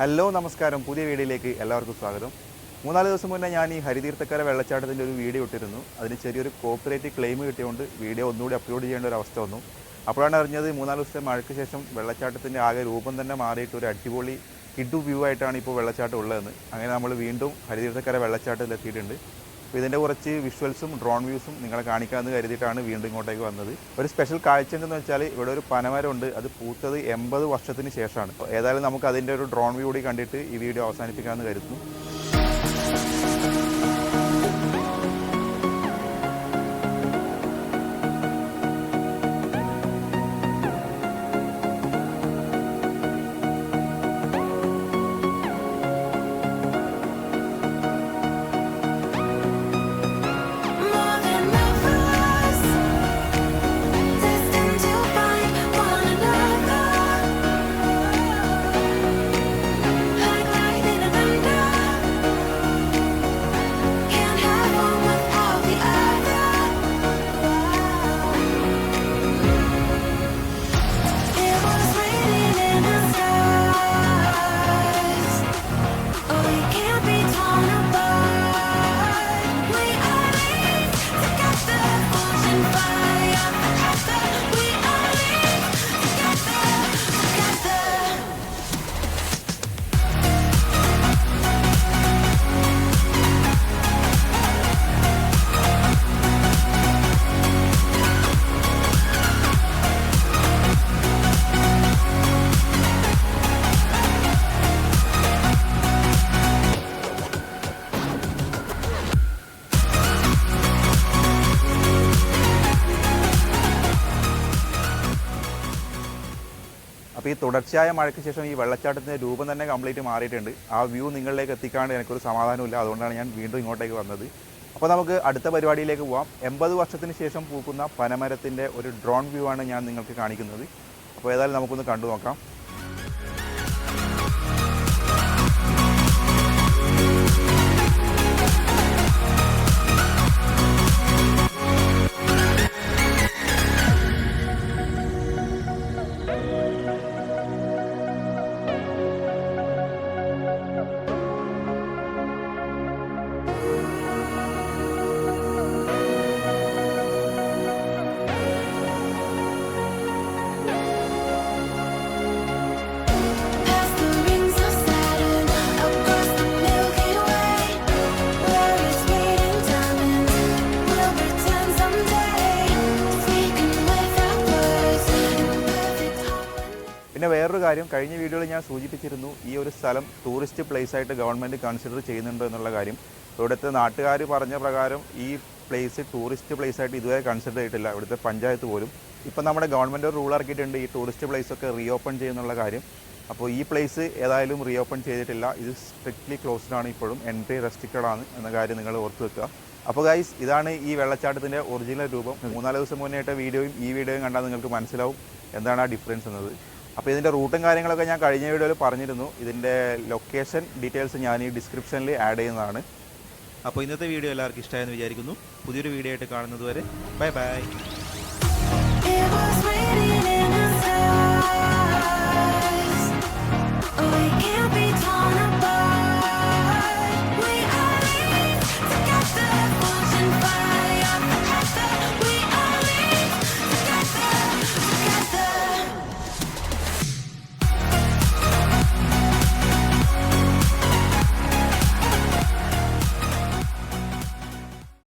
Hello നമസ്കാരം, പുതിയ വീഡിയോയിലേക്ക് എല്ലാവർക്കും സ്വാഗതം. 3-4 ദിവസം മുന്നേ ഞാൻ ഈ ഹരിതീർത്ഥക്കര വെള്ളച്ചാട്ടത്തിൻ്റെ ഒരു വീഡിയോ ഇട്ടിരുന്നു. അതിന് ചെറിയൊരു കോപ്പറേറ്റ് ക്ലെയിം കിട്ടിയതുകൊണ്ട് വീഡിയോ ഒന്നുകൂടി അപ്ലോഡ് ചെയ്യേണ്ട ഒരു അവസ്ഥ വന്നു. അപ്പോഴാണ് അറിഞ്ഞത് 3-4 ദിവസത്തെ മഴയ്ക്ക് ശേഷം വെള്ളച്ചാട്ടത്തിൻ്റെ ആകെ രൂപം തന്നെ മാറിയിട്ട് ഒരു അടിപൊളി കിഡു വ്യൂ ആയിട്ടാണ് ഇപ്പോൾ വെള്ളച്ചാട്ടം ഉള്ളതെന്ന്. അങ്ങനെ നമ്മൾ വീണ്ടും ഹരിതീർത്ഥക്കര വെള്ളച്ചാട്ടത്തിൽ എത്തിയിട്ടുണ്ട്. അപ്പോൾ ഇതിൻ്റെ കുറച്ച് വിഷ്വൽസും ഡ്രോൺ വ്യൂസും നിങ്ങളെ കാണിക്കാമെന്ന് കരുതിയിട്ടാണ് വീണ്ടും ഇങ്ങോട്ടേക്ക് വന്നത്. ഒരു സ്പെഷ്യൽ കാഴ്ച ഉണ്ടെന്ന് വെച്ചാൽ ഇവിടെ ഒരു പനമരമുണ്ട്. അത് പൂത്തത് 80 വർഷത്തിന് ശേഷമാണ്. ഏതായാലും നമുക്ക് അതിൻ്റെ ഒരു ഡ്രോൺ വ്യൂ കൂടി കണ്ടിട്ട് ഈ വീഡിയോ അവസാനിപ്പിക്കാമെന്ന് കരുതുന്നു. അപ്പോൾ ഈ തുടർച്ചയായ മഴയ്ക്ക് ശേഷം ഈ വെള്ളച്ചാട്ടത്തിൻ്റെ രൂപം തന്നെ കംപ്ലീറ്റ് മാറിയിട്ടുണ്ട്. ആ വ്യൂ നിങ്ങളിലേക്ക് എത്തിക്കാണ്ട് എനിക്കൊരു സമാധാനമില്ല. അതുകൊണ്ടാണ് ഞാൻ വീണ്ടും ഇങ്ങോട്ടേക്ക് വന്നത്. അപ്പോൾ നമുക്ക് അടുത്ത പരിപാടിയിലേക്ക് പോകാം. 80 വർഷത്തിന് ശേഷം പൂക്കുന്ന പനമരത്തിൻ്റെ ഒരു ഡ്രോൺ വ്യൂ ആണ് ഞാൻ നിങ്ങൾക്ക് കാണിക്കുന്നത്. അപ്പോൾ ഏതായാലും നമുക്കൊന്ന് കണ്ടു നോക്കാം. പിന്നെ വേറൊരു കാര്യം, കഴിഞ്ഞ വീഡിയോയിൽ ഞാൻ സൂചിപ്പിച്ചിരുന്നു, ഈ ഒരു സ്ഥലം ടൂറിസ്റ്റ് പ്ലേസ് ആയിട്ട് ഗവൺമെൻറ് കൺസിഡർ ചെയ്യുന്നുണ്ടോ എന്നുള്ള കാര്യം. ഇവിടുത്തെ നാട്ടുകാർ പറഞ്ഞ പ്രകാരം ഈ പ്ലേസ് ടൂറിസ്റ്റ് പ്ലേസ് ആയിട്ട് ഇതുവരെ കൺസിഡർ ചെയ്തിട്ടില്ല, ഇവിടുത്തെ പഞ്ചായത്ത് പോലും. ഇപ്പം നമ്മുടെ ഗവൺമെൻറ് ഒരു റൂൾ ഇറക്കിയിട്ടുണ്ട് ഈ ടൂറിസ്റ്റ് പ്ലേസൊക്കെ റീഓപ്പൺ ചെയ്യുന്നുള്ള കാര്യം. അപ്പോൾ ഈ പ്ലേസ് ഏതായാലും റീഓപ്പൺ ചെയ്തിട്ടില്ല. ഇത് സ്ട്രിക്ട്ലി ക്ലോസ്ഡ് ആണ് ഇപ്പോഴും, എൻട്രി റെസ്ട്രിക്റ്റഡ് ആണ് എന്ന കാര്യം നിങ്ങൾ ഓർത്ത് വെക്കുക. അപ്പോൾ ഗൈസ്, ഇതാണ് ഈ വെള്ളച്ചാട്ടത്തിൻ്റെ ഒറിജിനൽ രൂപം. 3-4 ദിവസം മുന്നേ ആയിട്ട് വീഡിയോയും ഈ വീഡിയോയും കണ്ടാൽ നിങ്ങൾക്ക് മനസ്സിലാവും എന്താണ് ആ ഡിഫറൻസ് എന്നത്. അപ്പോൾ ഇതിൻ്റെ റൂട്ടും കാര്യങ്ങളൊക്കെ ഞാൻ കഴിഞ്ഞ വീഡിയോയിൽ പറഞ്ഞിരുന്നു. ഇതിൻ്റെ ലൊക്കേഷൻ ഡീറ്റെയിൽസ് ഞാൻ ഈ ഡിസ്ക്രിപ്ഷനിൽ ആഡ് ചെയ്യുന്നതാണ്. അപ്പോൾ ഇന്നത്തെ വീഡിയോ എല്ലാവർക്കും ഇഷ്ടമായെന്ന് വിചാരിക്കുന്നു. പുതിയൊരു വീഡിയോ ആയിട്ട് കാണുന്നത് വരെ ബൈ ബൈ.